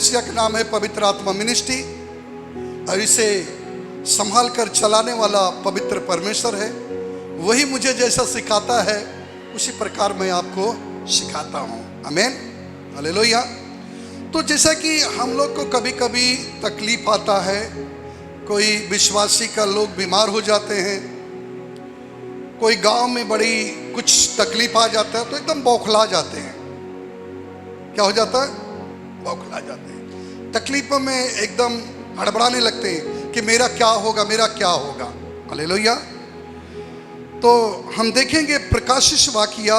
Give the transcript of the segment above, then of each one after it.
कलीसिया का नाम है पवित्र आत्मा मिनिस्ट्री और इसे संभाल कर चलाने वाला पवित्र परमेश्वर है। वही मुझे जैसा सिखाता है उसी प्रकार मैं आपको सिखाता हूँ। आमीन, हालेलुया। तो जैसा कि हम लोग को कभी कभी तकलीफ आता है, कोई विश्वासी का लोग बीमार हो जाते हैं, कोई गांव में बड़ी कुछ तकलीफ आ जाता है तो एकदम बौखला जाते हैं। क्या हो जाता है? बौखला जाते हैं, तकलीफों में एकदम हड़बड़ाने लगते हैं कि मेरा क्या होगा, मेरा क्या होगा। हालेलुया। तो हम देखेंगे प्रकाशित वाकिया,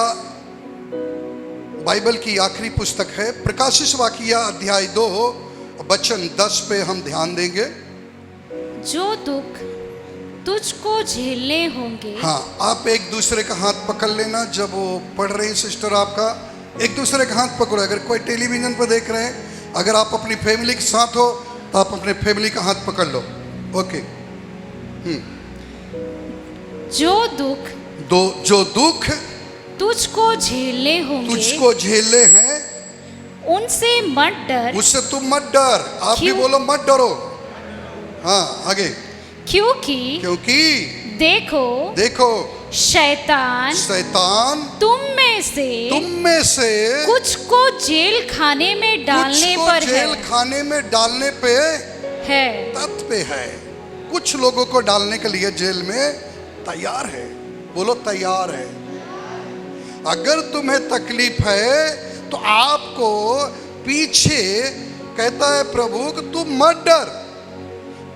बाइबल की आखिरी पुस्तक है, प्रकाशित वाकिया अध्याय 2 वचन 10 पे हम ध्यान देंगे। जो दुख तुझको झेलने होंगे। हाँ, आप एक दूसरे का हाथ पकड़ लेना। जब वो पढ़ रहे हैं सिस्टर, आपका एक दूसरे का हाथ पकड़ो। अगर कोई टेलीविजन पर देख रहे हैं, अगर आप अपनी फैमिली के साथ हो तो आप अपने फैमिली का हाथ पकड़ लो। ओके। जो दुख तुझको झेलने होंगे, तुझको झेलने हैं, उनसे मत डर। उससे तुम मत डर। आप भी बोलो मत डरो। हाँ, आगे। क्योंकि देखो शैतान तुम में से कुछ को जेल खाने में डालने पर जेल खाने में डालने पे है। तत्व पे है। कुछ लोगों को डालने के लिए जेल में तैयार है। बोलो तैयार है। अगर तुम्हें तकलीफ है तो आपको पीछे कहता है प्रभु कि तुम मत डर,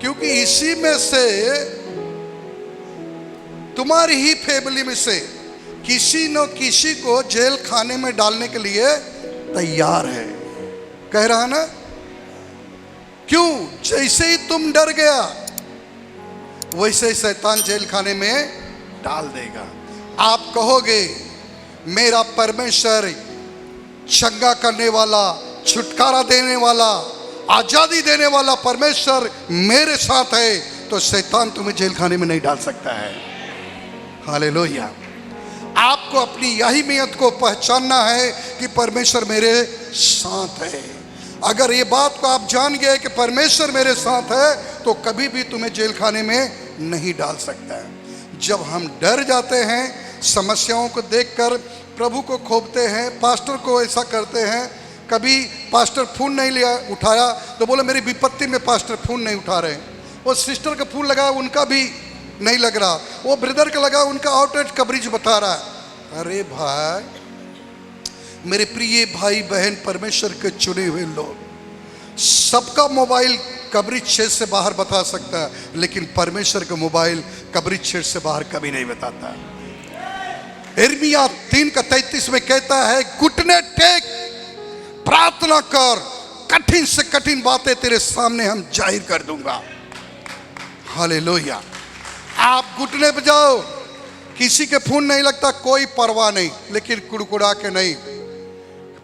क्योंकि इसी में से तुम्हारी ही फैमिली में से किसी न किसी को जेल खाने में डालने के लिए तैयार है। कह रहा ना? क्यों? जैसे ही तुम डर गया वैसे ही शैतान जेल खाने में डाल देगा। आप कहोगे मेरा परमेश्वर चंगा करने वाला, छुटकारा देने वाला, आजादी देने वाला परमेश्वर मेरे साथ है, तो शैतान तुम्हें जेल खाने में नहीं डाल सकता है। हालेलुया। आपको अपनी यही नियत को पहचानना है कि परमेश्वर मेरे साथ है। अगर ये बात को आप जान गए कि परमेश्वर मेरे साथ है तो कभी भी तुम्हें जेल खाने में नहीं डाल सकता है। जब हम डर जाते हैं, समस्याओं को देखकर प्रभु को खोपते हैं, पास्टर को ऐसा करते हैं, कभी पास्टर फोन नहीं लिया उठाया तो बोले मेरी विपत्ति में पास्टर फोन नहीं उठा रहे। वो सिस्टर का फोन लगा, उनका भी नहीं लग रहा, वो ब्रदर का लगा, उनका आउटरेट कवरेज बता रहा है। अरे भाई, मेरे प्रिय भाई बहन, परमेश्वर के चुने हुए लोग, सबका मोबाइल कवरेज क्षेत्र से बाहर बता सकता है, लेकिन परमेश्वर का मोबाइल कवरेज क्षेत्र से बाहर कभी नहीं बताता। यिर्मयाह 3:33 में कहता है घुटने टेक, प्रार्थना कर, कठिन से कठिन बातें तेरे सामने हम जाहिर कर दूंगा। हालेलुया। आप घुटने पे जाओ, किसी के फोन नहीं लगता, कोई परवाह नहीं, लेकिन कुड़कुड़ा के नहीं,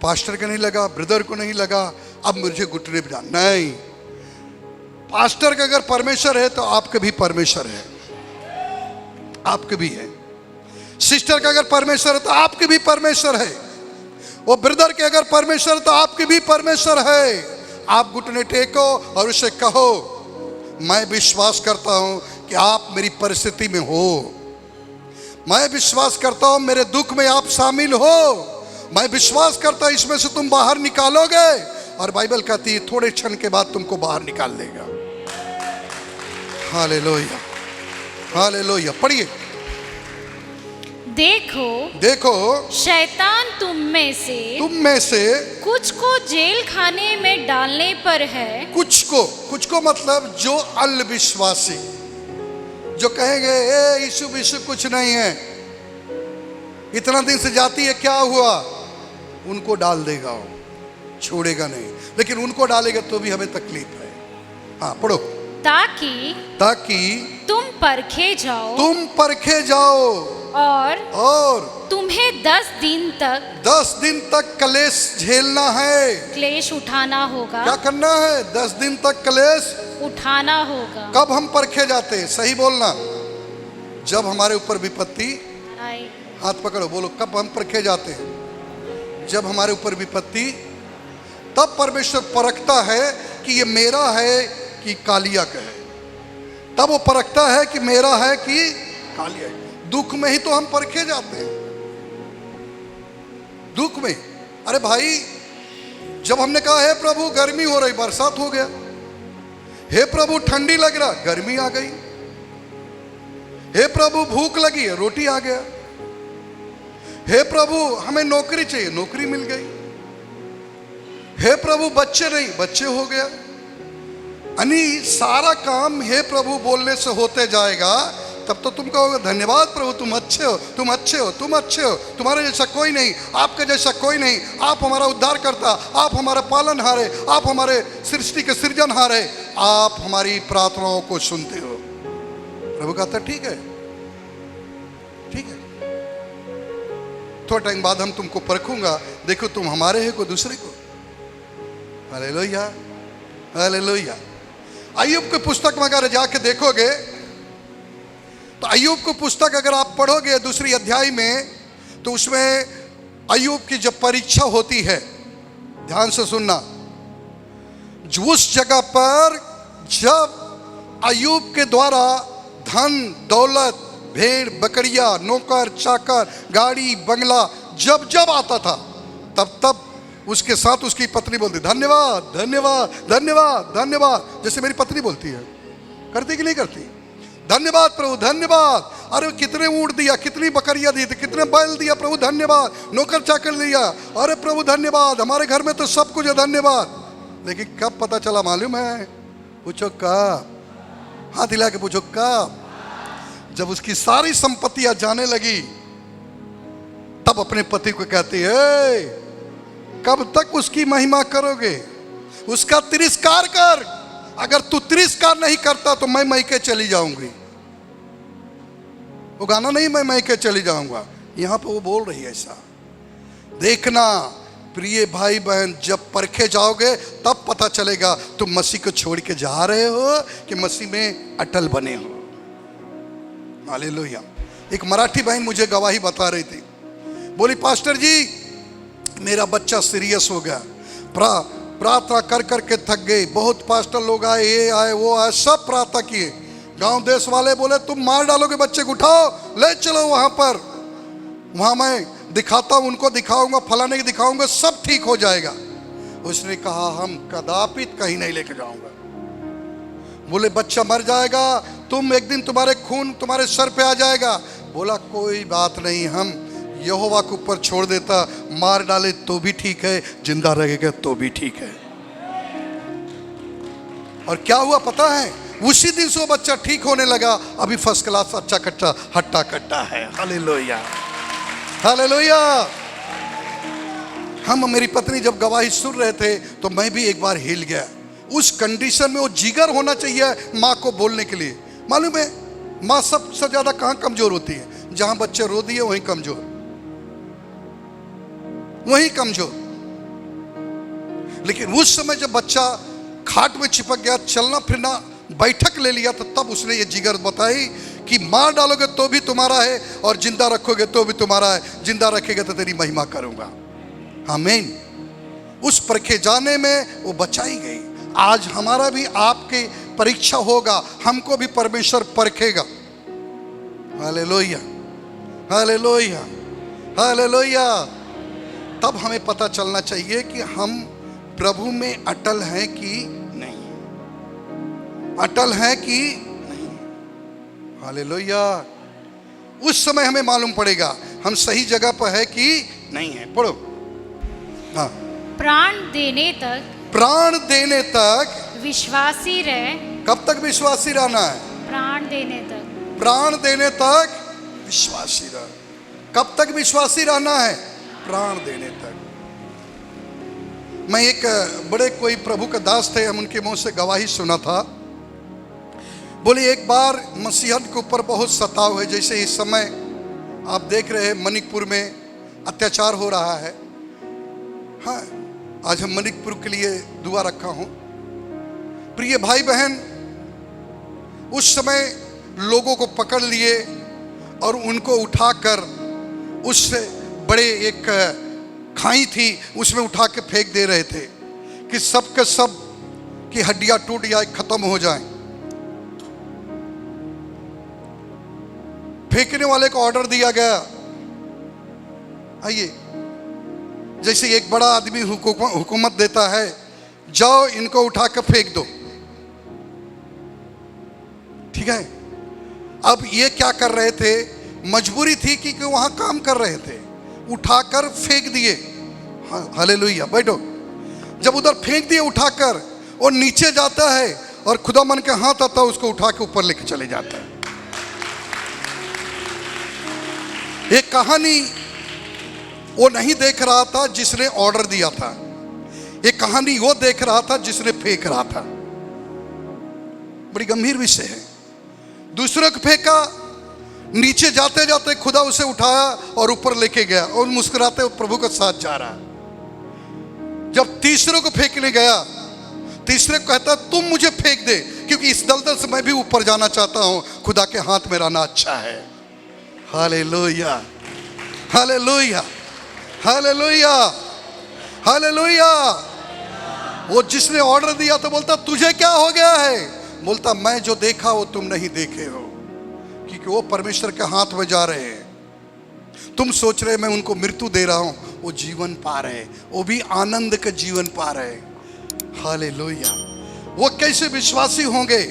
पास्टर के नहीं लगा, ब्रदर को नहीं लगा, अब मुझे घुटने पे जाना नहीं। पास्टर का अगर परमेश्वर है तो आपके भी परमेश्वर है, आपके भी है। सिस्टर का अगर परमेश्वर है तो आपके भी परमेश्वर है। वो ब्रदर के अगर परमेश्वर तो आपके भी परमेश्वर है। आप घुटने टेको और उसे कहो मैं विश्वास करता हूं कि आप मेरी परिस्थिति में हो, मैं विश्वास करता हूं मेरे दुख में आप शामिल हो, मैं विश्वास करता हूं इसमें से तुम बाहर निकालोगे, और बाइबल कहती है थोड़े क्षण के बाद तुमको बाहर निकाल देगा। Hallelujah, hallelujah. पढ़िए। देखो शैतान तुम में से कुछ को जेल खाने में डालने पर है। कुछ को मतलब जो अविश्वासी, जो कहेंगे ए यीशु विशु कुछ नहीं है, इतना दिन से जाती है, क्या हुआ, उनको डाल देगा, वो छोड़ेगा नहीं, लेकिन उनको डालेगा तो भी हमें तकलीफ है। हाँ, पढ़ो। ताकि तुम परखे जाओ और तुम्हें 10 दिन तक क्लेश झेलना है, क्लेश उठाना होगा। क्या करना है? 10 दिन तक क्लेश उठाना होगा। कब हम परखे जाते हैं? सही बोलना। जब हमारे ऊपर विपत्ति आए। हाथ पकड़ो, बोलो कब हम परखे जाते हैं? जब हमारे ऊपर विपत्ति तब परमेश्वर परखता है कि ये मेरा है कि कालिया का है। तब वो परखता है कि मेरा है कि कालिया है। दुख में ही तो हम परखे जाते हैं, दुख में। अरे भाई, जब हमने कहा हे प्रभु गर्मी हो रही, बरसात हो गया। हे प्रभु ठंडी लग रहा, गर्मी आ गई। हे प्रभु भूख लगी है, रोटी आ गया। हे प्रभु हमें नौकरी चाहिए, नौकरी मिल गई। हे प्रभु बच्चे नहीं, बच्चे हो गया। यानी सारा काम हे प्रभु बोलने से होते जाएगा। तब तो तुम कहोगे धन्यवाद प्रभु, तुम अच्छे हो, तुम अच्छे हो, तुम अच्छे हो, तुम्हारे जैसा कोई नहीं, आपके जैसा कोई नहीं, आप हमारा उद्धार करता, आप हमारा पालनहारे, आप हमारे सृष्टि के सृजनहारे, आप हमारी प्रार्थनाओं को सुनते हो। प्रभु कहता ठीक है, ठीक है, थोड़ा टाइम बाद हम तुमको परखूंगा, देखो तुम हमारे हो को दूसरे को। Hallelujah, hallelujah. अय्यूब की पुस्तक में अगर जाके देखोगे तो अय्यूब की पुस्तक अगर आप पढ़ोगे दूसरी अध्याय में, तो उसमें अय्यूब की जब परीक्षा होती है, ध्यान से सुनना, उस जगह पर जब अय्यूब के द्वारा धन दौलत, भेड़ बकरियां, नौकर चाकर, गाड़ी बंगला जब जब आता था, तब तब उसके साथ उसकी पत्नी बोलती धन्यवाद धन्यवाद धन्यवाद धन्यवाद, जैसे मेरी पत्नी बोलती है। करती कि नहीं करती? धन्यवाद प्रभु धन्यवाद। अरे कितने ऊंट दिया, कितनी बकरियां दी थी, कितने बैल दिया प्रभु धन्यवाद, नौकर चाकर दिया, अरे प्रभु धन्यवाद, हमारे घर में तो सब कुछ है धन्यवाद। लेकिन कब पता चला मालूम है? पूछो कब? हाथ हिला के पूछो कब? जब उसकी सारी संपत्तियां जाने लगी, तब अपने पति को कहती है कब तक उसकी महिमा करोगे, उसका तिरस्कार कर, अगर तू तिरस्कार नहीं करता तो मैं मैके चली जाऊंगी। वो गाना नहीं मैं मैके चली जाऊंगा, यहां पर वो बोल रही है ऐसा। देखना प्रिय भाई बहन, जब परखे जाओगे तब पता चलेगा तुम मसीह को छोड़ के जा रहे हो कि मसीह में अटल बने हो। हालेलुया। एक मराठी बहन मुझे गवाही बता रही थी, बोली पास्टर जी मेरा बच्चा सीरियस हो गया, प्रार्थना कर कर के थक गई, बहुत पास्टर लोग आए, ये आए वो आए, सब प्रार्थना किए, गांव देश वाले बोले तुम मार डालोगे बच्चे को, उठाओ ले चलो वहां पर, वहां मैं दिखाता हूं, उनको दिखाऊंगा, फलाने की दिखाऊंगा, सब ठीक हो जाएगा। उसने कहा हम कदापि कहीं नहीं लेके जाऊंगा। बोले बच्चा मर जाएगा, तुम एक दिन तुम्हारे खून तुम्हारे सर पे आ जाएगा। बोला कोई बात नहीं, हम यहोवा के ऊपर छोड़ देता, मार डाले तो भी ठीक है, जिंदा रहेगा तो भी ठीक है। और क्या हुआ पता है? उसी दिन से वो बच्चा ठीक होने लगा, अभी फर्स्ट क्लास अच्छा कट्टा हट्टा कट्टा है। Hallelujah, hallelujah. हम मेरी पत्नी जब गवाही सुन रहे थे तो मैं भी एक बार हिल गया। उस कंडीशन में वो जिगर होना चाहिए माँ को बोलने के लिए। मालूम है माँ सबसे ज्यादा कहाँ कमजोर होती है? जहां बच्चे रो दिए वहीं कमजोर, वहीं कमजोर। लेकिन उस समय जब बच्चा खाट में चिपक गया, चलना फिरना बैठक ले लिया, तो तब उसने ये जिगर बताई कि मार डालोगे तो भी तुम्हारा है और जिंदा रखोगे तो भी तुम्हारा है, जिंदा रखेगा तो तेरी महिमा करूंगा। आमीन। उस परखे जाने में वो बचाई गई। आज हमारा भी आपके परीक्षा होगा, हमको भी परमेश्वर परखेगा। Hallelujah, hallelujah, hallelujah. तब हमें पता चलना चाहिए कि हम प्रभु में अटल हैं कि नहीं, अटल हैं कि नहीं। हालेलुया। उस समय हमें मालूम पड़ेगा हम सही जगह पर है कि नहीं है। पढ़ो। हाँ। प्राण देने तक, प्राण देने तक विश्वासी रहे। कब तक विश्वासी रहना है? प्राण देने तक, प्राण देने तक विश्वासी रह। कब तक विश्वासी रहना है? प्राण देने तक। मैं एक बड़े कोई प्रभु का दास थे, हम उनके मुंह से गवाही सुना था। बोले एक बार मसीहत के ऊपर बहुत सताव है, जैसे इस समय आप देख रहे हैं मणिपुर में अत्याचार हो रहा है। हाँ, आज हम मणिपुर के लिए दुआ रखा हूं। प्रिय भाई बहन, उस समय लोगों को पकड़ लिए और उनको उठाकर उससे बड़े एक खाई थी उसमें उठा के फेंक दे रहे थे। कि सब के सब की हड्डियां टूट जाए, खत्म हो जाए। फेंकने वाले को ऑर्डर दिया गया, आइए, जैसे एक बड़ा आदमी हुकूमत देता है, जाओ इनको उठा कर फेंक दो, ठीक है। अब ये क्या कर रहे थे, मजबूरी थी कि वहां काम कर रहे थे, उठाकर फेंक दिए। हालेलुया, बैठो। जब उधर फेंक दिए उठाकर, और नीचे जाता है और खुदा मन के हाथ आता है, उसको उठा के ऊपर लेके चले जाता है। एक कहानी वो नहीं देख रहा था जिसने ऑर्डर दिया था, एक कहानी वो देख रहा था जिसने फेंक रहा था। बड़ी गंभीर विषय है। दूसरे को फेंका, नीचे जाते जाते खुदा उसे उठाया और ऊपर लेके गया, और मुस्कुराते हुए प्रभु के साथ जा रहा। जब तीसरे को फेंकने गया, तीसरे को कहता तुम मुझे फेंक दे, क्योंकि इस दलदल से मैं भी ऊपर जाना चाहता हूं, खुदा के हाथ में रहना अच्छा है। Hallelujah, hallelujah, hallelujah, hallelujah. वो जिसने ऑर्डर दिया तो बोलता तुझे क्या हो गया है, बोलता मैं जो देखा वो तुम नहीं देखे हो, क्योंकि वो परमेश्वर के हाथ में जा रहे हैं। तुम सोच रहे मैं उनको मृत्यु दे रहा हूं, वो जीवन पा रहे, वो भी आनंद का जीवन पा रहे। हालेलुया। वो कैसे विश्वासी होंगे,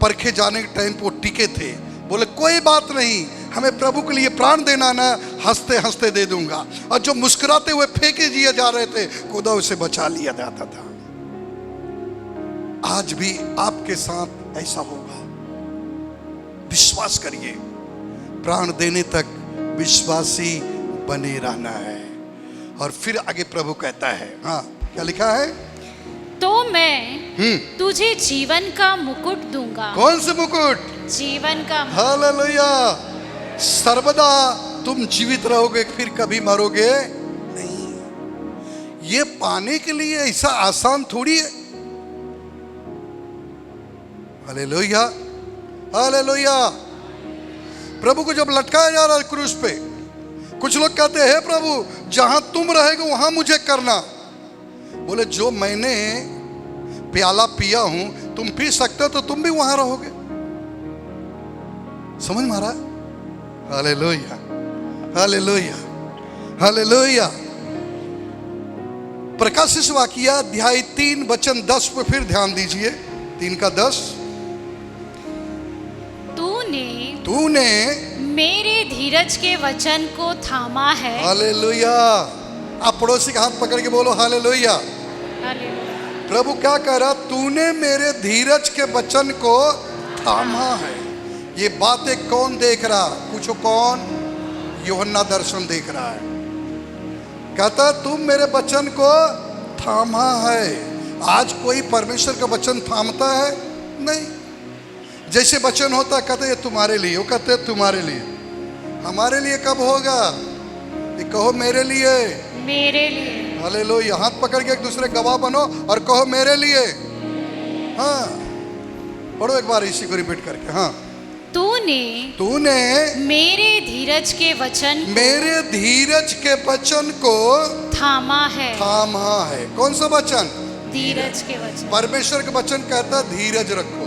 परखे जाने के टाइम पे वो टिके थे, बोले कोई बात नहीं, हमें प्रभु के लिए प्राण देना ना, हंसते हंसते दे दूंगा। और जो मुस्कुराते हुए फेंके दिए जा रहे थे, खुदा उसे बचा लिया जाता था। आज भी आपके साथ ऐसा होगा, विश्वास करिए। प्राण देने तक विश्वासी बने रहना है। और फिर आगे प्रभु कहता है, हाँ क्या लिखा है, तो मैं तुझे जीवन का मुकुट दूंगा। कौन से मुकुट? जीवन का। हालेलुया। सर्वदा तुम जीवित रहोगे, फिर कभी मरोगे नहीं। ये पाने के लिए ऐसा आसान थोड़ी है। Hallelujah, hallelujah. प्रभु को जब लटकाया जा रहा है क्रूस पे, कुछ लोग कहते हैं प्रभु जहां तुम रहेगे वहां मुझे करना। बोले जो मैंने प्याला पिया हूं तुम पी सकते हो, तो तुम भी वहां रहोगे। समझ मारा? Hallelujah, hallelujah, hallelujah. प्रकाशित वाक्य अध्याय 3 वचन 10 पे फिर ध्यान दीजिए, 3 का 10। तूने मेरे धीरज के वचन को थामा है। हालेलुया। आप पड़ोसी का हाथ पकड़ के बोलो हालेलुया। हालेलुया। प्रभु क्या कह रहा, तूने मेरे धीरज के वचन को थामा है। ये बातें कौन देख रहा? पूछो कौन? यूहन्ना दर्शन देख रहा है। कहता तुम मेरे वचन को थामा है। आज कोई परमेश्वर का वचन थामता है? नहीं। जैसे वचन होता कहते ये तुम्हारे लिए, वो कहते तुम्हारे लिए। हमारे लिए कब होगा? ये कहो मेरे लिए, मेरे लिए। हालेलुया। हाथ पकड़ के एक दूसरे गवाह बनो और कहो मेरे लिए। हाँ पढ़ो एक बार इसी को रिपीट करके। हाँ, तूने मेरे धीरज के वचन, मेरे धीरज के वचन को थामा है। थामा है। कौन सा वचन? धीरज के वचन। परमेश्वर का वचन कहता है धीरज रखो।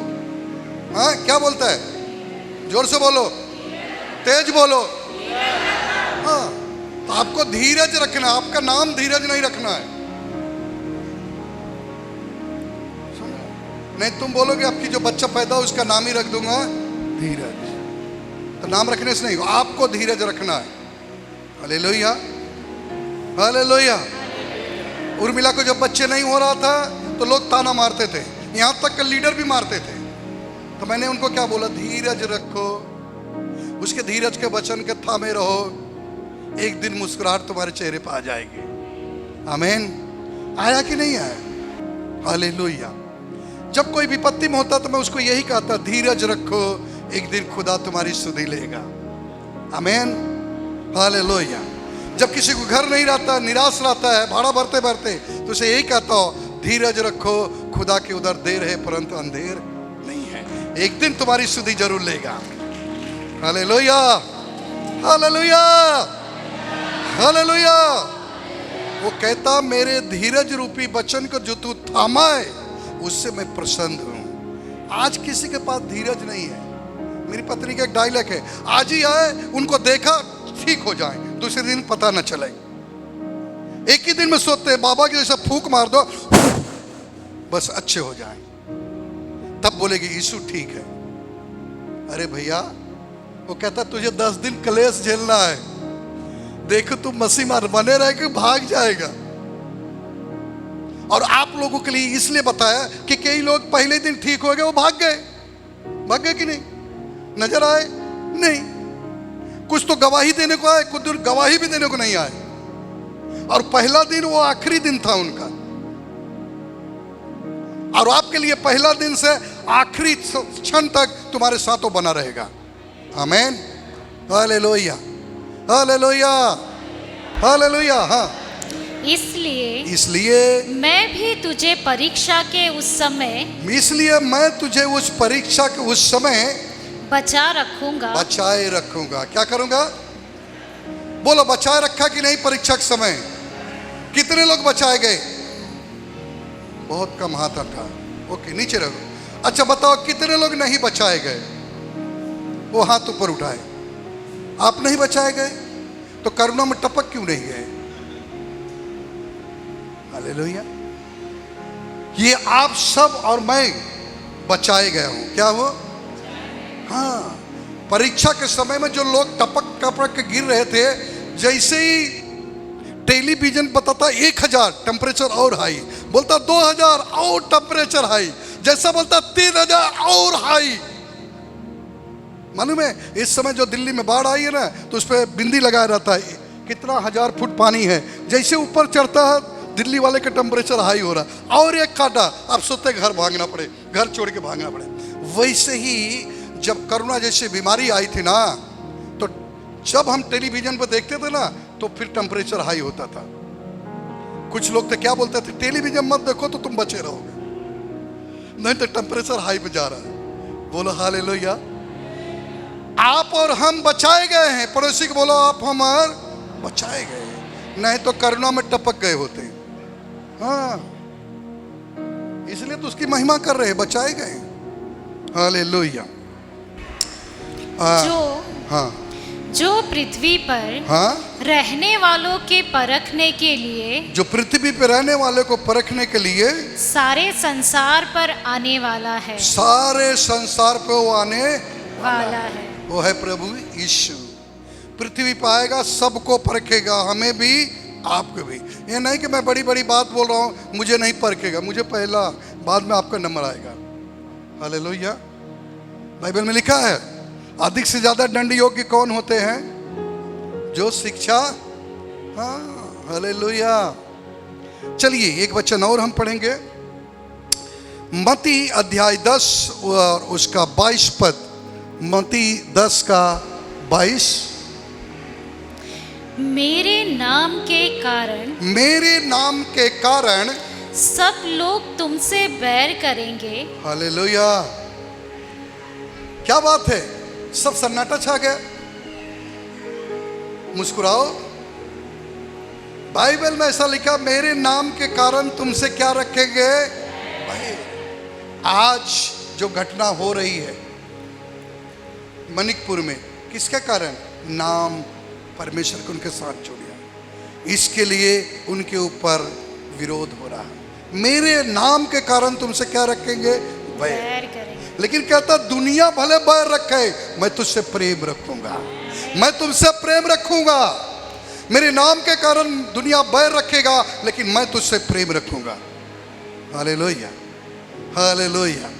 हाँ क्या बोलता है? जोर से बोलो, तेज बोलो। हाँ, तो आपको धीरज रखना, आपका नाम धीरज नहीं रखना है। नहीं तुम बोलोगे आपकी जो बच्चा पैदा हो उसका नाम ही रख दूंगा धीरज, तो नाम रखने से नहीं, आपको धीरज रखना है। Hallelujah, hallelujah. उर्मिला को जब बच्चे नहीं हो रहा था तो लोग ताना मारते थे, यहाँ तक कि लीडर भी मारते थे। तो मैंने उनको क्या बोला? धीरज रखो, उसके धीरज के वचन के थामे रहो, एक दिन मुस्कुराहट तुम्हारे चेहरे पर आ जाएगी। आमीन। आया कि नहीं आया? हालेलुया। जब कोई विपत्ति में होता तो मैं उसको यही कहता, धीरज रखो, एक दिन खुदा तुम्हारी सुधि लेगा। आमीन, हालेलुया। जब किसी को घर नहीं रहता, निराश रहता है, भाड़ा भरते भरते, तो उसे यही कहता हो, धीरज रखो, खुदा के उधर देर है परंतु अंधेर नहीं है, एक दिन तुम्हारी सुधि जरूर लेगा। हालेलुया, हालेलुया, हालेलुया, वो कहता मेरे धीरज रूपी वचन को जो तू थामा है उससे मैं प्रसन्न हूं। आज किसी के पास धीरज नहीं है। मेरी पत्नी का एक डायलॉग है, आज ही आए, उनको देखा ठीक हो जाए, दूसरे दिन पता न चले। एक ही दिन में सोते हैं बाबा के जैसा फूंक मार दो बस अच्छे हो जाएं, तब बोलेगी यीशु ठीक है। अरे भैया, वो कहता तुझे 10 दिन क्लेश झेलना है, देखो तुम मसीह मार बने रहे कि भाग जाएगा। और आप लोगों के लिए इसलिए बताया कि कई लोग पहले दिन ठीक हो गए, वो भाग गए कि नहीं? नजर आए नहीं, कुछ तो गवाही देने को आए, कुछ दूर गवाही भी देने को नहीं आए। और पहला दिन वो आखिरी दिन था उनका, और आपके लिए पहला दिन से आखिरी क्षण तक तुम्हारे साथ वो बना रहेगा। आमीन, हालेलुया, हालेलुया, हालेलुया। हाँ, इसलिए मैं भी तुझे परीक्षा के उस समय, इसलिए मैं तुझे उस परीक्षा के उस समय बचाए रखूंगा। क्या करूंगा? बोलो, बचाए रखा कि नहीं? परीक्षा के समय कितने लोग बचाए गए? बहुत कम हाथ था। ओके, नीचे रहो। अच्छा बताओ, कितने लोग नहीं बचाए गए? वो हाथ ऊपर उठाए। आप नहीं बचाए गए तो करुणा में टपक क्यों नहीं गए? हालेलुया। ये आप सब और मैं बचाए गए हूं। क्या हो? हाँ, परीक्षा के समय में जो लोग टपक टपक के गिर रहे थे, जैसे ही टेलीविजन बताता 1000 टेम्परेचर और हाई, बोलता 2000 और टेम्परेचर हाई, जैसा बोलता 3000 और हाई। मालूम है इस समय जो दिल्ली में बाढ़ आई है ना, तो उस पर बिंदी लगाया रहता है कितना 1000 फुट पानी है। जैसे ऊपर चढ़ता है दिल्ली वाले का टेम्परेचर हाई हो रहा, और एक काटा, आप सोते घर भागना पड़े, घर छोड़ के भागना पड़े। वैसे ही जब कोरोना जैसी बीमारी आई थी ना, तो जब हम टेलीविजन पर देखते थे ना, तो फिर टेम्परेचर हाई होता था। कुछ लोग तो क्या बोलते थे, टेलीविजन मत देखो तो तुम बचे रहोगे, नहीं तो टेम्परेचर हाई पे जा रहा है। बोलो हालेलुया। आप और हम बचाए गए हैं। पड़ोसी को बोलो, आप हम और बचाए गए हैं, नहीं तो करुणा में टपक गए होते। हाँ, इसलिए तो उसकी महिमा कर रहे हैं, बचाए गए। हालेलुया। जो पृथ्वी पर रहने वालों के परखने के लिए, जो पृथ्वी पर रहने वाले को परखने के लिए सारे संसार पर आने वाला है, सारे संसार पर वो आने वाला है। वो है प्रभु यीशु। पृथ्वी पर आएगा, सबको परखेगा, हमें भी आपको भी। ये नहीं कि मैं बड़ी बड़ी बात बोल रहा हूँ, मुझे नहीं परखेगा, मुझे पहला, बाद में आपका नंबर आएगा। हालेलुया। बाइबल में लिखा है, अधिक से ज्यादा दंड योग्य कौन होते हैं? जो शिक्षा। हाँ, हालेलुया। चलिए एक वचन और हम पढ़ेंगे, मत्ती अध्याय 10 और उसका 22 पद। मत्ती 10 का 22। मेरे नाम के कारण सब लोग तुमसे बैर करेंगे। हालेलुया। क्या बात है, सब सन्नाटा छा गया। मुस्कुराओ। बाइबल में ऐसा लिखा, मेरे नाम के कारण तुमसे क्या रखेंगे? भाई, आज जो घटना हो रही है मणिकपुर में, किसके कारण? नाम परमेश्वर को उनके साथ जोड़ा, इसके लिए उनके ऊपर विरोध हो रहा है। मेरे नाम के कारण तुमसे क्या रखेंगे? बैर करेंगे। लेकिन कहता दुनिया भले बैर रखे, मैं तुझसे प्रेम रखूंगा, मैं तुमसे प्रेम रखूंगा। मेरे नाम के कारण दुनिया बैर रखेगा, लेकिन मैं तुझसे प्रेम रखूंगा। Hallelujah, hallelujah.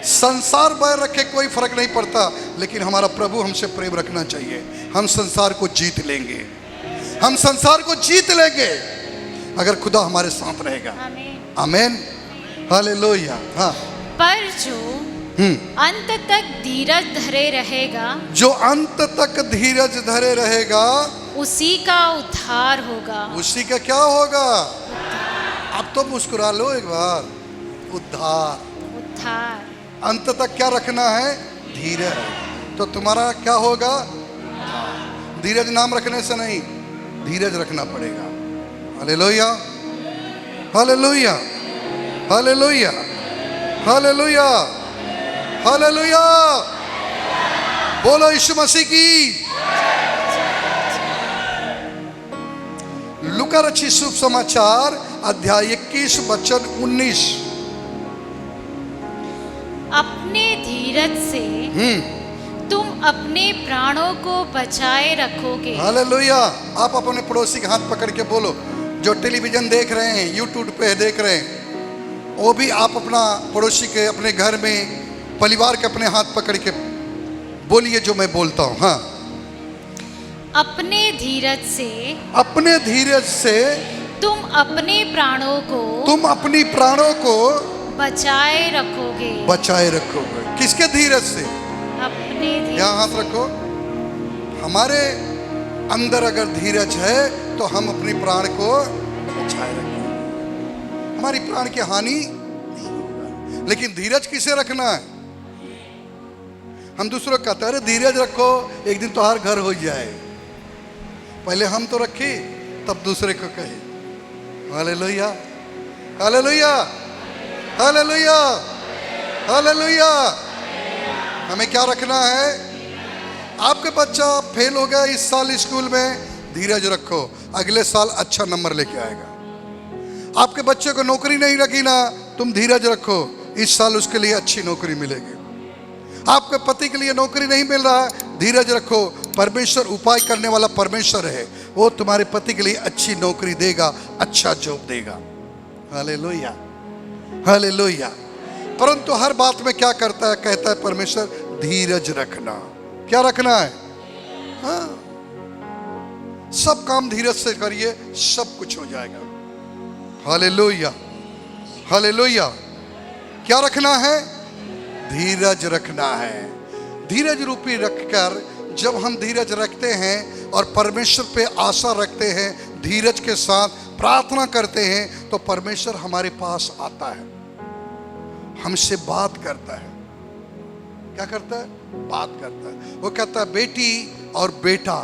संसार बैर रखे कोई फर्क नहीं पड़ता, लेकिन हमारा प्रभु हमसे प्रेम रखना चाहिए। हम संसार को जीत लेंगे, हम संसार को जीत लेंगे अगर खुदा हमारे साथ रहेगा। आमीन, हालेलुया। हाँ, पर जो अंत तक धीरज धरे रहेगा, जो अंत तक धीरज धरे रहेगा, उसी का उद्धार होगा। उसी का क्या होगा? अब तो मुस्कुरा लो एक बार। उद्धार, उद्धार। अंत तक क्या रखना है? धीरज। तो तुम्हारा क्या होगा? धीरज नाम रखने से नहीं, धीरज रखना पड़ेगा। Hallelujah, hallelujah, hallelujah, hallelujah, hallelujah. बोलो यीशु मसीह की। लूका रचित शुभ समाचार अध्याय 21 वचन 19। अपने धीरज से तुम अपने प्राणों को बचाए रखोगे। हालेलुया। आप अपने पड़ोसी के हाथ पकड़ के बोलो, जो टेलीविजन देख रहे हैं, यूट्यूब पे देख रहे हैं, वो भी आप अपना पड़ोसी के, अपने घर में परिवार के अपने हाथ पकड़ के बोलिए जो मैं बोलता हूँ। हाँ, अपने धीरज से, अपने धीरज से तुम अपने प्राणों को, तुम अपनी प्राणों को बचाए रखोगे। बचाए रखोगे। किसके धीरज से? अपने धीरज। यहाँ हाथ रखो। हमारे अंदर अगर धीरज है तो हम अपनी प्राण को बचाए रखेंगे, हमारी प्राण की हानि नहीं होगा। लेकिन धीरज किसे रखना है? हम दूसरों को कहते हैं, अरे धीरज रखो, एक दिन तुम्हारा घर हो जाए। पहले हम तो रखे, तब दूसरे को कहे। Hallelujah, hallelujah, hallelujah, hallelujah. हमें क्या रखना है? आपके बच्चा फेल हो गया इस साल स्कूल में, धीरज रखो, अगले साल अच्छा नंबर लेके आएगा। आपके बच्चे को नौकरी नहीं लगी ना, तुम धीरज रखो, इस साल उसके लिए अच्छी नौकरी मिलेगी। आपके पति के लिए नौकरी नहीं मिल रहा है, धीरज रखो, परमेश्वर उपाय करने वाला परमेश्वर है, वो तुम्हारे पति के लिए अच्छी नौकरी देगा, अच्छा जॉब देगा। Hallelujah, hallelujah. परंतु हर बात में क्या करता है? कहता है परमेश्वर, धीरज रखना। क्या रखना है? हाँ, सब काम धीरज से करिए, सब कुछ हो जाएगा। Hallelujah, hallelujah. क्या रखना है? धीरज रखना है। धीरज रूपी रखकर जब हम धीरज रखते हैं और परमेश्वर पे आशा रखते हैं, धीरज के साथ प्रार्थना करते हैं, तो परमेश्वर हमारे पास आता है, हमसे बात करता है। क्या करता है? बात करता है। वो कहता है, बेटी और बेटा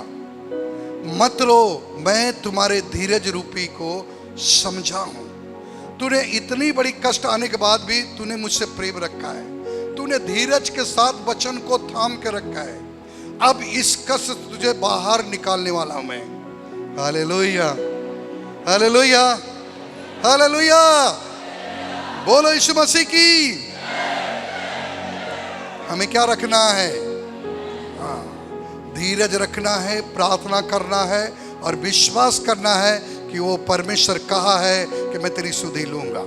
मत रो, मैं तुम्हारे धीरज रूपी को समझा हूं। तूने इतनी बड़ी कष्ट आने के बाद भी तूने मुझसे प्रेम रखा है, तूने धीरज के साथ वचन को थाम के रखा है। अब इस कष्ट से तुझे बाहर निकालने वाला हूं मैं। Hallelujah, hallelujah, hallelujah. बोलो यीशु मसीह की। हमें क्या रखना है? हाँ, धीरज रखना है, प्रार्थना करना है और विश्वास करना है कि वो परमेश्वर कहा है कि मैं तेरी सुधि लूंगा।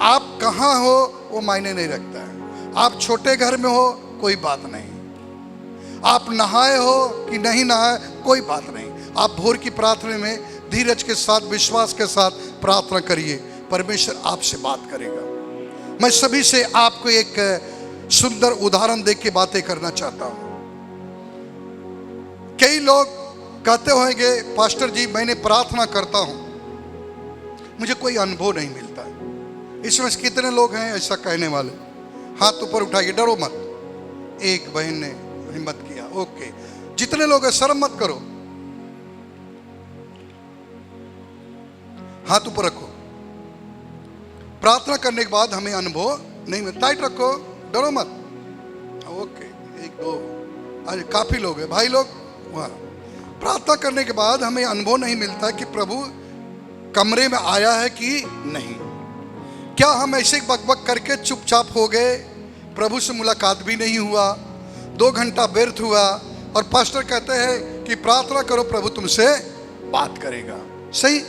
आप कहाँ हो वो मायने नहीं रखता है। आप छोटे घर में हो, कोई बात नहीं। आप नहाए हो कि नहीं नहाए, कोई बात नहीं। आप भोर की प्रार्थना में धीरज के साथ, विश्वास के साथ प्रार्थना करिए, परमेश्वर आपसे बात करेगा। मैं सभी से आपको एक सुंदर उदाहरण देख के बातें करना चाहता हूं। कई लोग कहते होंगे, पास्टर जी मैंने प्रार्थना करता हूं, मुझे कोई अनुभव नहीं मिलता है। इसमें कितने लोग हैं ऐसा कहने वाले? हाथ ऊपर उठाइए, डरो मत। एक बहन ने हिम्मत किया, ओके। जितने लोग हैं शर्म मत करो, हाथ ऊपर रखो। प्रार्थना करने के बाद हमें अनुभव नहीं मिलता, टाइट रखो, डरो मत। ओके, एक दो, आज काफी लोग हैं भाई लोग वहाँ। प्रार्थना करने के बाद हमें अनुभव नहीं मिलता कि प्रभु कमरे में आया है कि नहीं। क्या हम ऐसे बकबक करके चुपचाप हो गए, प्रभु से मुलाकात भी नहीं हुआ, 2 घंटा व्यर्थ हुआ और पास्टर कहते हैं कि प्रार्थना करो, प्रभु तुमसे बात करेगा। सही?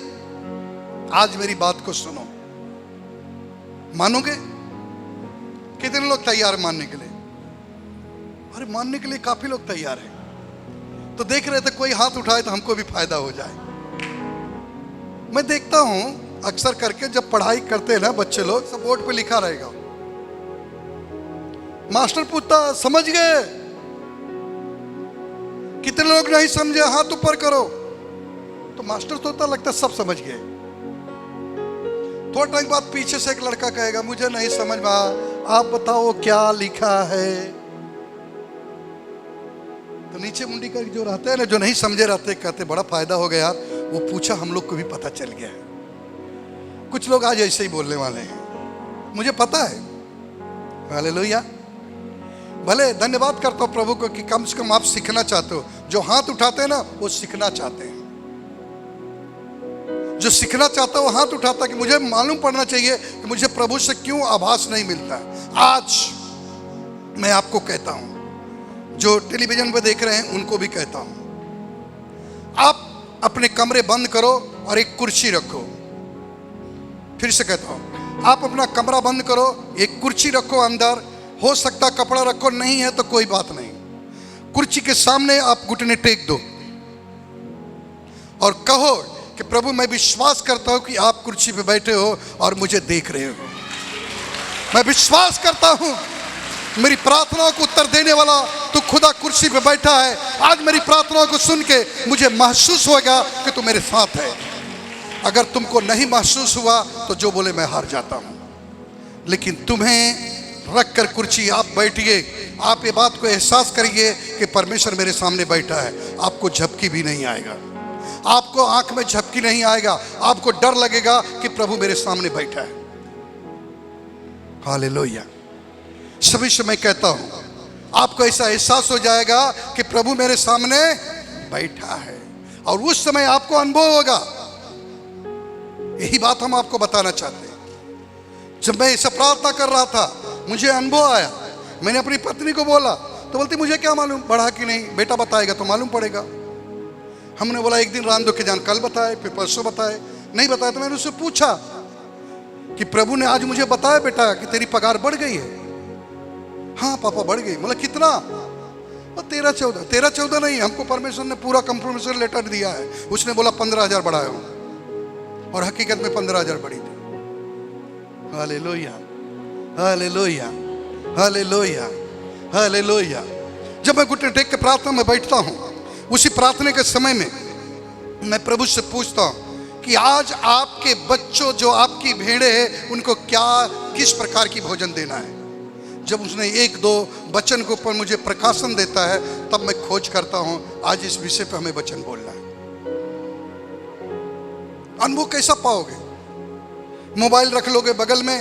आज मेरी बात को सुनो, मानोगे? कितने लोग तैयार मानने के लिए? अरे मानने के लिए काफी लोग तैयार हैं। तो देख रहे थे कोई हाथ उठाए तो हमको भी फायदा हो जाए। मैं देखता हूं अक्सर करके जब पढ़ाई करते हैं ना बच्चे लोग, सब बोर्ड पे लिखा रहेगा, मास्टर पूछता समझ गए? कितने लोग नहीं समझे? हाथ ऊपर करो। तो मास्टर तो होता लगता सब समझ गए। थोड़ा टाइम बाद पीछे से एक लड़का कहेगा, मुझे नहीं समझ में आया, आप बताओ क्या लिखा है। तो नीचे मुंडी कर जो रहते हैं ना, जो नहीं समझे रहते, कहते बड़ा फायदा हो गया यार, वो पूछा, हम लोग को भी पता चल गया है। कुछ लोग आज ऐसे ही बोलने वाले हैं, मुझे पता है। हालेलुया। भले धन्यवाद करता हूँ प्रभु को कि कम से कम आप सीखना चाहते हो। जो हाथ उठाते हैं ना वो सीखना चाहते हैं। जो सीखना चाहता है वो हाथ उठाता है कि मुझे मालूम पड़ना चाहिए कि मुझे प्रभु से क्यों आभास नहीं मिलता है। आज मैं आपको कहता हूं, जो टेलीविजन पे देख रहे हैं उनको भी कहता हूं, आप अपने कमरे बंद करो और एक कुर्सी रखो। फिर से कहता हूं, आप अपना कमरा बंद करो, एक कुर्सी रखो अंदर। हो सकता कपड़ा रखो, नहीं है तो कोई बात नहीं। कुर्सी के सामने आप घुटने टेक दो और कहो कि प्रभु मैं विश्वास करता हूं कि आप कुर्सी पे बैठे हो और मुझे देख रहे हो। मैं विश्वास करता हूं मेरी प्रार्थनाओं को उत्तर देने वाला तू खुदा कुर्सी पे बैठा है। आज मेरी प्रार्थनाओं को सुन के मुझे महसूस होगा कि तू मेरे साथ है। अगर तुमको नहीं महसूस हुआ तो जो बोले मैं हार जाता हूं, लेकिन तुम्हें रख कर कुर्सी आप बैठिए। आप ये बात को एहसास करिए कि परमेश्वर मेरे सामने बैठा है। आपको झपकी भी नहीं आएगा, आपको आंख में झपकी नहीं आएगा, आपको डर लगेगा कि प्रभु मेरे सामने बैठा है। हालेलुया। सभी से मैं कहता हूं, आपको ऐसा एहसास हो जाएगा कि प्रभु मेरे सामने बैठा है और उस समय आपको अनुभव होगा। यही बात हम आपको बताना चाहते हैं। जब मैं ऐसा प्रार्थना कर रहा था मुझे अनुभव आया। मैंने अपनी पत्नी को बोला तो बोलती मुझे क्या मालूम बढ़ा कि नहीं, बेटा बताएगा तो मालूम पड़ेगा। हमने बोला एक दिन रात दो के जान, कल बताए, फिर परसों बताए, नहीं बताया। तो मैंने उससे पूछा कि प्रभु ने आज मुझे बताया बेटा कि तेरी पगार बढ़ गई है। हाँ पापा बढ़ गई। बोला कितना? 13-14। 13-14 नहीं, हमको परमेश्वर ने पूरा कंप्रोमिसरी लेटर दिया है। उसने बोला 15,000 बढ़ाया हूं और हकीकत में 15,000 बढ़ी थी। Hallelujah, hallelujah, hallelujah, hallelujah. जब मैं घुटने टेक के प्रार्थना में बैठता हूं, उसी प्रार्थना के समय में मैं प्रभु से पूछता हूं कि आज आपके बच्चों जो आपकी भेड़े हैं उनको क्या किस प्रकार की भोजन देना है। जब उसने एक दो वचन के ऊपर मुझे प्रकाशन देता है तब मैं खोज करता हूं आज इस विषय पे हमें वचन बोलना है। अनुभव कैसा पाओगे? मोबाइल रख लोगे बगल में,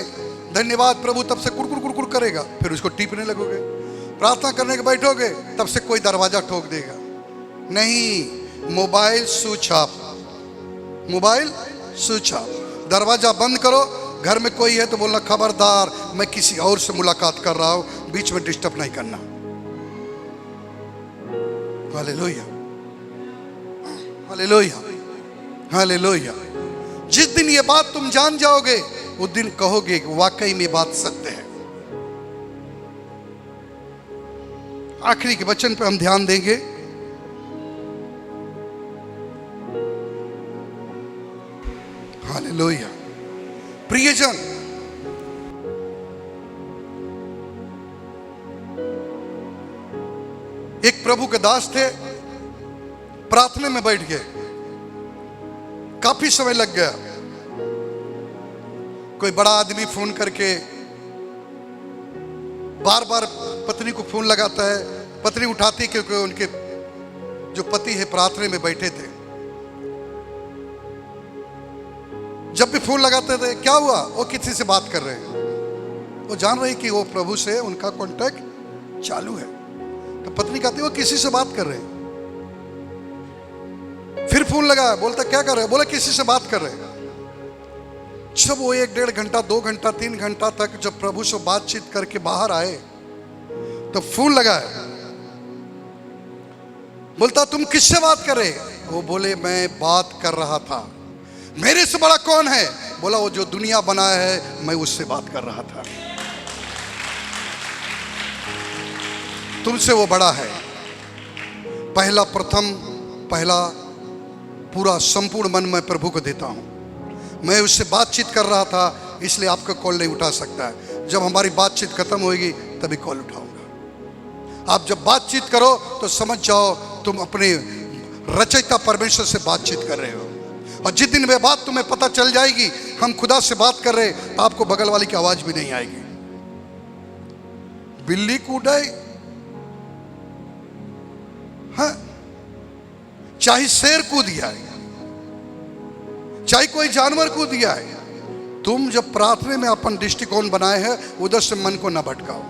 धन्यवाद प्रभु, तब से कुड़कुड़ कुड़कुड़ करेगा, फिर उसको टीपने लगोगे। प्रार्थना करने के बैठोगे तब से कोई दरवाजा ठोक देगा। नहीं, mobile switch off, mobile switch off. दरवाजा बंद करो। घर में कोई है तो बोलना खबरदार मैं किसी और से मुलाकात कर रहा हूं, बीच में डिस्टर्ब नहीं करना। Hallelujah, hallelujah, hallelujah. जिस दिन ये बात तुम जान जाओगे उस दिन कहोगे कि वाकई में बात सत्य है। आखिरी के वचन पे हम ध्यान देंगे। हालेलुया। प्रियजन, एक प्रभु के दास थे, प्रार्थना में बैठ गए, काफी समय लग गया। कोई बड़ा आदमी फोन करके बार बार पत्नी को फोन लगाता है, पत्नी उठाती क्योंकि उनके जो पति है प्रार्थना में बैठे थे। जब भी फोन लगाते थे क्या हुआ, वो किसी से बात कर रहे हैं। वो जान रही कि वो प्रभु से उनका कांटेक्ट चालू है। तो पत्नी कहती वो किसी से बात कर रहे हैं। फिर फोन लगा, बोलता क्या कर रहे हैं? बोला किसी से बात कर रहे हैं। जब वो 1-1.5 घंटा 2 घंटा 3 घंटा तक जब प्रभु से बातचीत करके बाहर आए तो फोन लगाया, बोलता तुम किससे बात कर रहे? वो बोले मैं बात कर रहा था। मेरे से बड़ा कौन है? बोला वो जो दुनिया बनाया है मैं उससे बात कर रहा था। तुमसे वो बड़ा है। पहला पूरा संपूर्ण मन मैं प्रभु को देता हूं। मैं उससे बातचीत कर रहा था इसलिए आपका कॉल नहीं उठा सकता है। जब हमारी बातचीत खत्म होगी तभी कॉल उठाऊंगा। आप जब बातचीत करो तो समझ जाओ तुम अपने रचयिता परमेश्वर से बातचीत कर रहे हो। और जिस दिन वे बात तुम्हें पता चल जाएगी हम खुदा से बात कर रहे, तो आपको बगल वाली की आवाज भी नहीं आएगी। बिल्ली कूदाई, हाँ, चाहे शेर कूद जाए, चाहे कोई जानवर को दिया है। तुम जब प्रार्थना में अपन दृष्टिकोण बनाए हैं, उधर से मन को ना भटकाओ।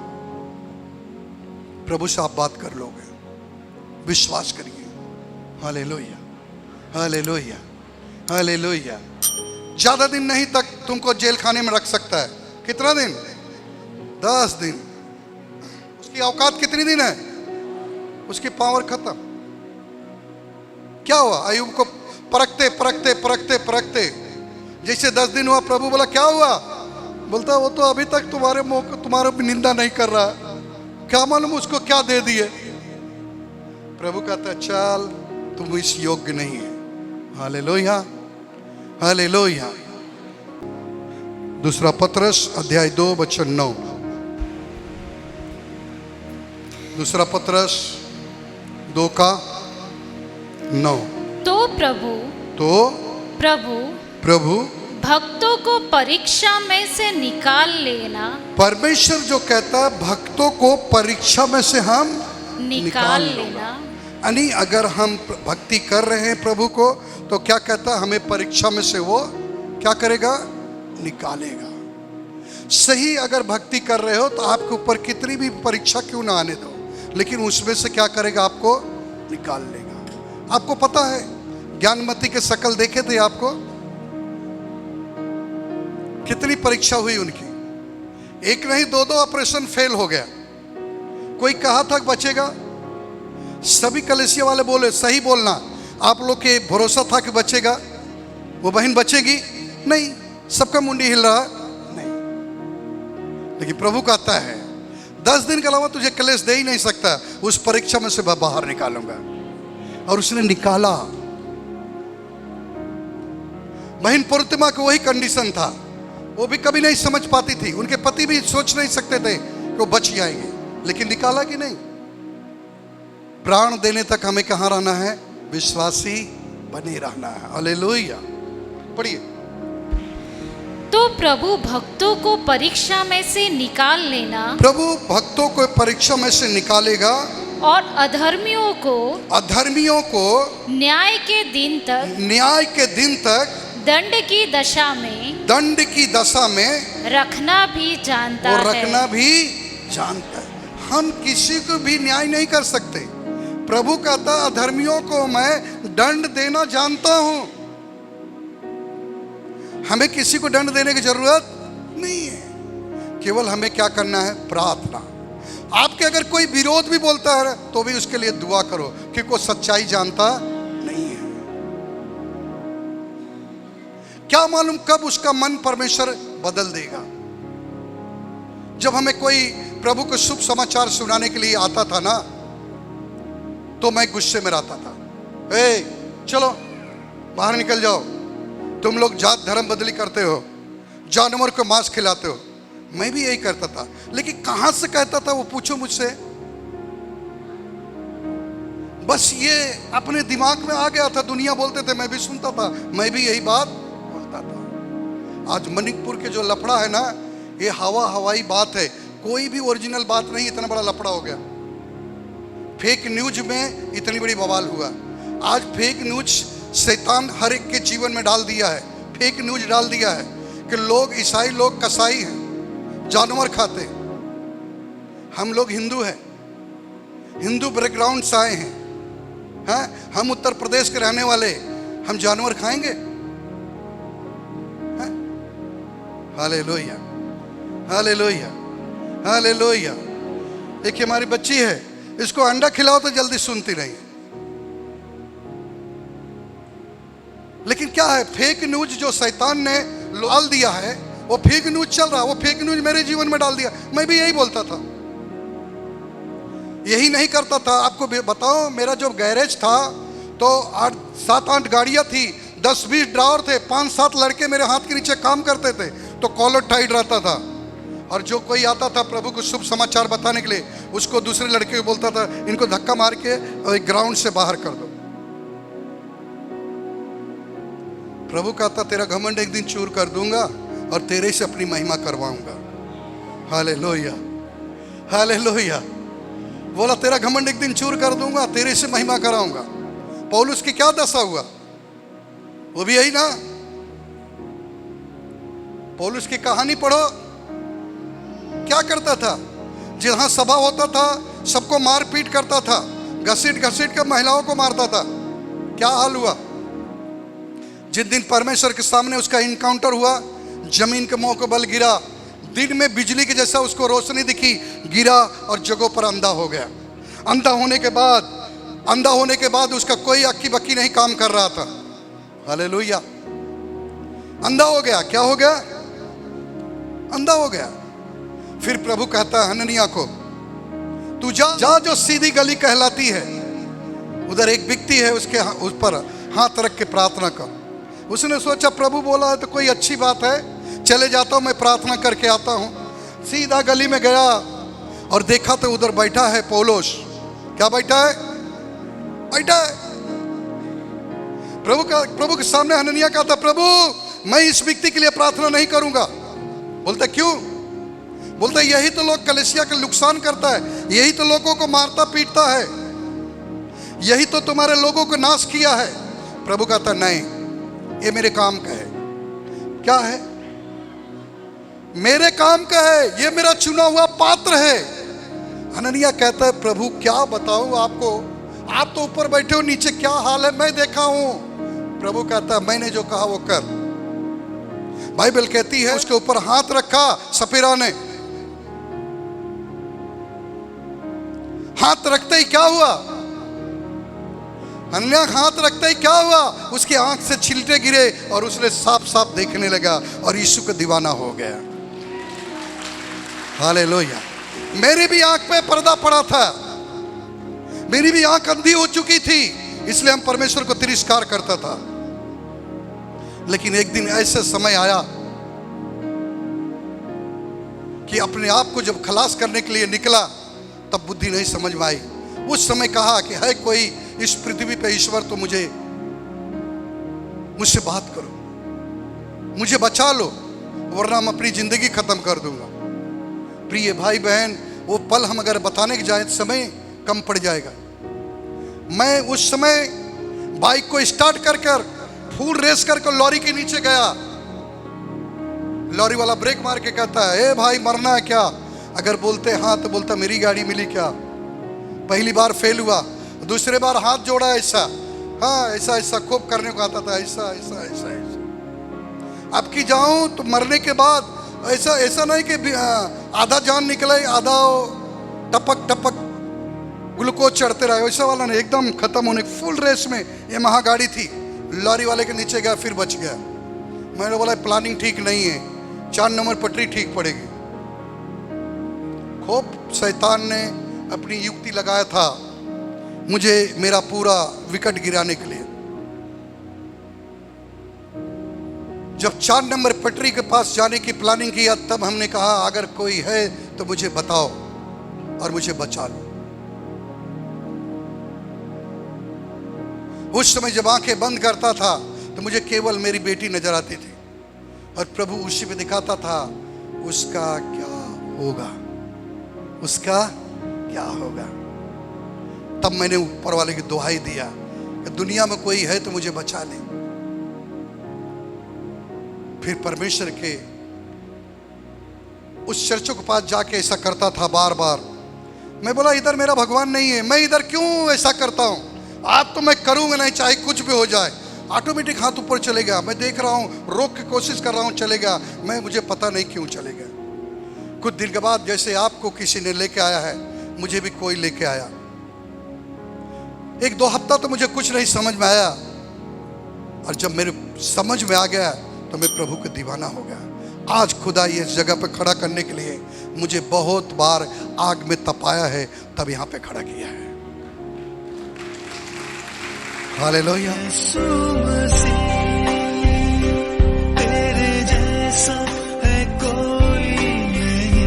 प्रभु से आप बात कर लोगे, विश्वास करिए। Hallelujah, hallelujah, hallelujah. ज्यादा दिन नहीं तक तुमको जेल खाने में रख सकता है। कितना दिन? 10 दिन। उसकी औकात कितनी दिन है? उसकी पावर खत्म। क्या हुआ? अय्यूब को परखते परखते परखते परखते जैसे 10 दिन हुआ, प्रभु बोला क्या हुआ? बोलता वो तो अभी तक तुम्हारे निंदा नहीं कर रहा, क्या मालूम उसको क्या दे दिए। प्रभु कहता चल तुम इस योग्य नहीं है। Hallelujah, hallelujah. दूसरा पत्रस अध्याय 2 वचन 9। दूसरा पत्रस 2 का 9। तो प्रभु भक्तों को परीक्षा में से निकाल लेना। परमेश्वर जो कहता है भक्तों को परीक्षा में से हम निकाल लेना। यानी अगर हम भक्ति कर रहे हैं प्रभु को, तो क्या कहता है? हमें परीक्षा में से वो क्या करेगा? निकालेगा। सही अगर भक्ति कर रहे हो तो आपके ऊपर कितनी भी परीक्षा क्यों ना आने दो, लेकिन उसमें से क्या करेगा? आपको निकाल लेगा। आपको पता है ज्ञानमती के शकल देखे थे आपको? कितनी परीक्षा हुई उनकी। एक नहीं 2 ऑपरेशन फेल हो गया। कोई कहा था बचेगा? सभी कलेसिया वाले बोले सही बोलना, आप लोग के भरोसा था कि बचेगा? वो बहन बचेगी? नहीं। सबका मुंडी हिल रहा नहीं। लेकिन प्रभु कहता है 10 दिन के अलावा तुझे क्लेश दे ही नहीं सकता, उस परीक्षा में से बाहर निकालूंगा। और उसने निकाला। बहन प्रतिमा को वही कंडीशन था, वो भी कभी नहीं समझ पाती थी, उनके पति भी सोच नहीं सकते थे कि वो बच जाएंगे, लेकिन निकाला कि नहीं। प्राण देने तक हमें कहाँ रहना है? विश्वासी बने रहना है। हालेलुया। पढ़िए। तो प्रभु भक्तों को परीक्षा में से निकाल लेना। प्रभु भक्तों को परीक्षा में से निकालेगा और अधर्मियों को न्याय के दिन तक दंड की दशा में रखना भी जानता है। हम किसी को भी न्याय नहीं कर सकते। प्रभु कहता अधर्मियों को मैं दंड देना जानता हूं। हमें किसी को दंड देने की जरूरत नहीं है, केवल हमें क्या करना है? प्रार्थना। आपके अगर कोई विरोध भी बोलता है तो भी उसके लिए दुआ करो, क्योंकि वो सच्चाई जानता नहीं है। क्या मालूम कब उसका मन परमेश्वर बदल देगा। जब हमें कोई प्रभु को शुभ समाचार सुनाने के लिए आता था ना, तो मैं गुस्से में रहता था। चलो बाहर निकल जाओ, तुम लोग जात धर्म बदली करते हो, जानवर को मांस खिलाते हो। मैं भी यही करता था, लेकिन कहां से कहता था वो पूछो मुझसे। बस ये अपने दिमाग में आ गया था। दुनिया बोलते थे, मैं भी सुनता था, मैं भी यही बात बोलता था। आज मणिपुर के जो लफड़ा है ना, ये हवाई बात है, कोई भी ओरिजिनल बात नहीं। इतना बड़ा लफड़ा हो गया। फेक न्यूज में इतनी बड़ी बवाल हुआ। आज फेक न्यूज शैतान हर एक के जीवन में डाल दिया है। फेक न्यूज डाल दिया है कि लोग ईसाई लोग कसाई हैं, जानवर खाते हैं। हम लोग हिंदू हैं, हिंदू बैकग्राउंड से आए हैं, हम उत्तर प्रदेश के रहने वाले, हम जानवर खाएंगे? Hallelujah, hallelujah, hallelujah. एक हमारी बच्ची है, इसको अंडा खिलाओ तो जल्दी सुनती नहीं। लेकिन क्या है? फेक न्यूज जो शैतान ने डाल दिया है, वो फेक न्यूज चल रहा है। वो फेक न्यूज मेरे जीवन में डाल दिया। मैं भी यही बोलता था, यही नहीं करता था। आपको बताओ, मेरा जो गैरेज था तो 7-8 गाड़ियां थी, 10-20 ड्राइवर थे, 5-7 लड़के मेरे हाथ के नीचे काम करते थे, तो कॉलर टाइट रहता था। और जो कोई आता था प्रभु को शुभ समाचार बताने के लिए, उसको दूसरे लड़के को बोलता था, इनको धक्का मार के ग्राउंड से बाहर कर दो। प्रभु कहता तेरा घमंड एक दिन चूर कर दूंगा और तेरे से अपनी महिमा करवाऊंगा। Hallelujah, hallelujah. बोला तेरा घमंड एक दिन चूर कर दूंगा, तेरे से महिमा कराऊंगा। पौलुस की क्या दशा हुआ? वो भी यही ना, पौलुस की कहानी पढ़ो, क्या करता था? जहां सभा होता था सबको मार पीट करता था, घसीट घसीट कर महिलाओं को मारता था। क्या हाल हुआ? जिस दिन परमेश्वर के सामने उसका इनकाउंटर हुआ, जमीन के मुंह को बल गिरा, दिन में बिजली के जैसा उसको रोशनी दिखी, गिरा और जगहों पर अंधा हो गया। अंधा होने के बाद उसका कोई अक्की बक्की नहीं काम कर रहा था। हालेलुया। अंधा हो गया। क्या हो गया? अंधा हो गया। फिर प्रभु कहता है हननिया को, तू जा जो सीधी गली कहलाती है, उधर एक व्यक्ति है, उसके उस पर हाथ रख के प्रार्थना कर। उसने सोचा प्रभु बोला है तो कोई अच्छी बात है, चले जाता हूं, मैं प्रार्थना करके आता हूं। सीधा गली में गया और देखा तो उधर बैठा है पौलुस। क्या बैठा है? प्रभु के सामने हननिया कहता, प्रभु मैं इस व्यक्ति के लिए प्रार्थना नहीं करूंगा। बोलता क्यों? बोलता यही तो लोग कलीसिया का नुकसान करता है, यही तो लोगों को मारता पीटता है, यही तो तुम्हारे लोगों को नाश किया है। प्रभु कहता नहीं, ये मेरे काम का है। क्या है? मेरे काम का है, ये मेरा चुना हुआ पात्र है। हननिया कहता है प्रभु क्या बताऊं आपको, आप तो ऊपर बैठे हो, नीचे क्या हाल है मैं देखा हूं। प्रभु कहता है मैंने जो कहा वो कर। बाइबल कहती है उसके ऊपर हाथ रखा सफीरा ने। हाथ रखते ही क्या हुआ? हननिया हाथ रखते ही क्या हुआ? उसकी आंख से छिलटे गिरे और उसने साफ साफ देखने लगा और यीशु का दीवाना हो गया। हालेलुया। मेरी भी आंख पे पर्दा पड़ा था, मेरी भी आंख अंधी हो चुकी थी, इसलिए हम परमेश्वर को तिरस्कार करता था। लेकिन एक दिन ऐसा समय आया कि अपने आप को जब खलास करने के लिए निकला तब बुद्धि नहीं समझ में आई। उस समय कहा कि है कोई इस पृथ्वी पे ईश्वर तो मुझसे बात करो, मुझे बचा लो, वरना मैं अपनी जिंदगी खत्म कर दूंगा। प्रिय भाई बहन, वो पल हम अगर बताने के जाए समय कम पड़ जाएगा। मैं उस समय बाइक को स्टार्ट कर फुल रेस करके लॉरी के नीचे गया। लॉरी वाला ब्रेक मार के कहता है, ए भाई मरना है क्या? अगर बोलते हाँ तो बोलता मेरी गाड़ी मिली क्या? पहली बार फेल हुआ, दूसरे बार हाथ जोड़ा ऐसा, हाँ ऐसा खूब करने को आता था, ऐसा। अब की जाऊं तो मरने के बाद ऐसा नहीं कि आधा जान निकले, आधा टपक ग्लूकोज चढ़ते रहे, वैसा वाला नहीं, एकदम खत्म होने फुल रेस में। ये महागाड़ी थी, लॉरी वाले के नीचे गया, फिर बच गया। मैंने बोला प्लानिंग ठीक नहीं है, 4 नंबर पटरी ठीक पड़ेगी। खूब शैतान ने अपनी युक्ति लगाया था मुझे मेरा पूरा विकेट गिराने के लिए। जब 4 नंबर पटरी के पास जाने की प्लानिंग किया तब हमने कहा अगर कोई है तो मुझे बताओ और मुझे बचा लो। उस समय जब आंखें बंद करता था तो मुझे केवल मेरी बेटी नजर आती थी और प्रभु उसी पे दिखाता था उसका क्या होगा, उसका क्या होगा। तब मैंने ऊपर वाले की दुहाई दिया कि दुनिया में कोई है तो मुझे बचा ले। फिर परमेश्वर के उस चर्चों के पास जाके ऐसा करता था बार बार। मैं बोला इधर मेरा भगवान नहीं है, मैं इधर क्यों ऐसा करता हूं? आज तो मैं करूंगा नहीं, चाहे कुछ भी हो जाए। ऑटोमेटिक हाथ ऊपर चलेगा, मैं देख रहा हूं, रोक की कोशिश कर रहा हूं, चलेगा। मुझे पता नहीं क्यों चलेगा। कुछ दिन के बाद जैसे आपको किसी ने लेके आया है, मुझे भी कोई लेके आया। 1-2 हफ्ता तो मुझे कुछ नहीं समझ में आया और जब मेरे समझ में आ गया तो मैं प्रभु का दीवाना हो गया। आज खुदा ये जगह पे खड़ा करने के लिए मुझे बहुत बार आग में तपाया है, तब यहाँ पे खड़ा किया है। हालेलुया। तेरे जैसा है कोई नहीं।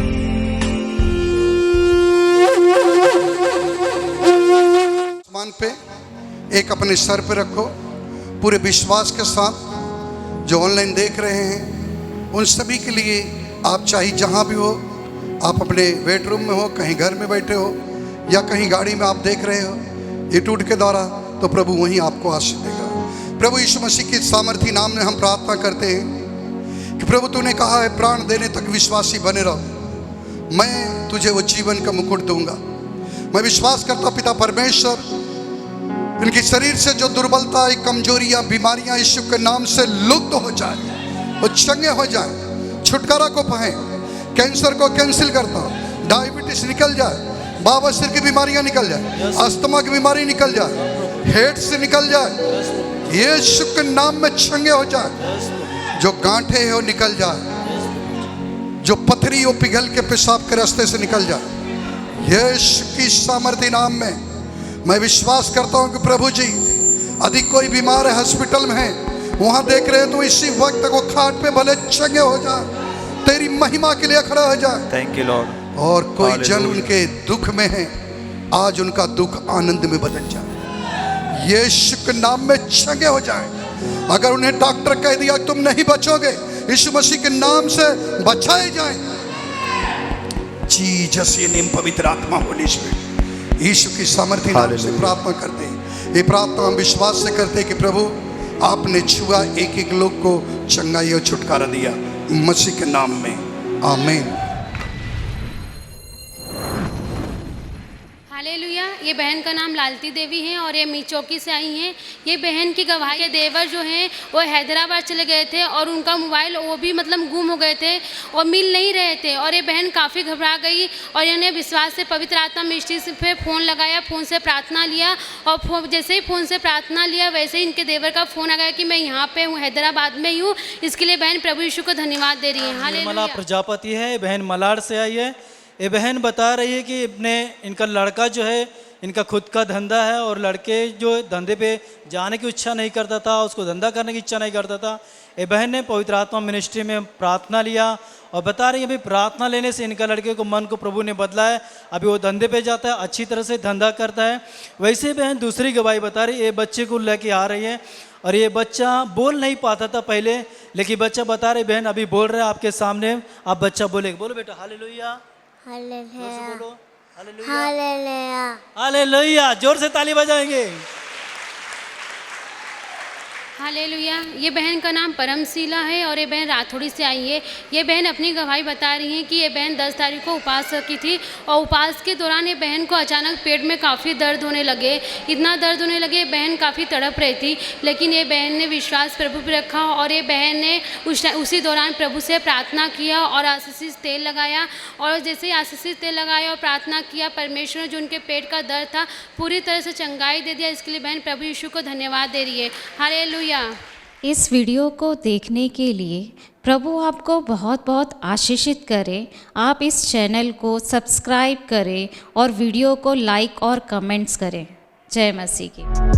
आसमान पे एक अपने सर पे रखो, पूरे विश्वास के साथ। जो ऑनलाइन देख रहे हैं उन सभी के लिए, आप चाहे जहाँ भी हो, आप अपने बेडरूम में हो, कहीं घर में बैठे हो या कहीं गाड़ी में आप देख रहे हो यूट्यूब के द्वारा, तो प्रभु वहीं आपको आशीष देगा। प्रभु यीशु मसीह के सामर्थी नाम में हम प्रार्थना करते हैं कि प्रभु तूने कहा है प्राण देने तक विश्वासी बने रहो, मैं तुझे वो जीवन का मुकुट दूंगा। मैं विश्वास करता पिता परमेश्वर, इनके शरीर से जो दुर्बलता, कमजोरियां, बीमारियां यीशु के नाम से लुप्त हो जाए, वो चंगे हो जाए, छुटकारा को पाएं। कैंसर को कैंसिल करता हूं, डायबिटीज निकल जाए, बाबा की बीमारियां निकल जाए, अस्थमा की बीमारी निकल जाए, हेड से निकल जाए, यीशु के नाम में चंगे हो जाए। जो गांठे हैं वो निकल जाए, जो पथरी वो पिघल के पेशाब के रास्ते से निकल जाए, यीशु की सामर्थ्य नाम में मैं विश्वास करता हूं कि प्रभु जी अधिक कोई बीमार है, हॉस्पिटल में है, वहां देख रहे हैं तो इसी वक्त वो खाट पे भले चंगे हो जाए, तेरी महिमा के लिए खड़ा हो जाए। Thank you Lord. और कोई जन उनके दुख में है, आज उनका दुख आनंद में बदल जाए, यीशु के नाम में चंगे हो जाए। अगर उन्हें डॉक्टर कह दिया तुम नहीं बचोगे, यीशु मसीह के नाम से बचाए जाए। जीसस ये नेम पवित्र आत्मा होली स्पिरिट, यीशु की सामर्थ्य नाम से प्रार्थना करते हैं। ये प्रार्थना हम विश्वास से करते हैं कि प्रभु आपने छुआ, एक एक लोग को चंगाई और छुटकारा दिया, मसीह के नाम में आमीन। हालेलुया। ये बहन का नाम लालती देवी है और ये मिचौकी से आई हैं। ये बहन की गवाही के देवर जो हैं वो हैदराबाद चले गए थे और उनका मोबाइल वो भी मतलब गुम हो गए थे और मिल नहीं रहे थे, और ये बहन काफ़ी घबरा गई और इन्हें विश्वास से पवित्र आत्मा मिस्ट्री पे फ़ोन लगाया, फ़ोन से प्रार्थना लिया, और जैसे ही फ़ोन से प्रार्थना लिया वैसे ही इनके देवर का फ़ोन आ गया कि मैं यहाँ पे हूँ, हैदराबाद में ही हूँ। इसके लिए बहन प्रभु यीशु को धन्यवाद दे रही है। निर्मला प्रजापति है, बहन मलाड से आई है। ये बहन बता रही है कि इनका लड़का जो है, इनका खुद का धंधा है और लड़के जो धंधे पे जाने की इच्छा नहीं करता था, उसको धंधा करने की इच्छा नहीं करता था। ये बहन ने पवित्र आत्मा मिनिस्ट्री में प्रार्थना लिया और बता रही है अभी प्रार्थना लेने से इनका लड़के को मन को प्रभु ने बदला है, अभी वो धंधे पे जाता है, अच्छी तरह से धंधा करता है। वैसे बहन दूसरी गवाही बता रही है, ये बच्चे को लेके आ रही है और ये बच्चा बोल नहीं पाता था पहले, लेकिन बच्चा बता रही बहन अभी बोल रहा है आपके सामने, आप बच्चा बोले, बोलो बेटा हालेलुया, बोलो हालेलुया, हालेलुया, जोर से ताली बजाएंगे। हालेलुया। ये बहन का नाम परमशीला है और ये बहन राथोड़ी से आई है। ये बहन अपनी गवाही बता रही हैं कि ये बहन 10 तारीख को उपवास की थी और उपवास के दौरान ये बहन को अचानक पेट में काफ़ी दर्द होने लगे, इतना दर्द होने लगे, बहन काफ़ी तड़प रही थी, लेकिन ये बहन ने विश्वास प्रभु पर रखा और ये बहन ने उसी दौरान प्रभु से प्रार्थना किया और आशीषित तेल लगाया, और जैसे ही आशीषित तेल लगाया और प्रार्थना किया, परमेश्वर ने जो उनके पेट का दर्द था पूरी तरह से चंगाई दे दिया। इसके लिए बहन प्रभु यीशु को धन्यवाद दे रही है। हालेलुया। इस वीडियो को देखने के लिए प्रभु आपको बहुत बहुत आशीषित करे। आप इस चैनल को सब्सक्राइब करें और वीडियो को लाइक और कमेंट्स करें। जय मसीह की।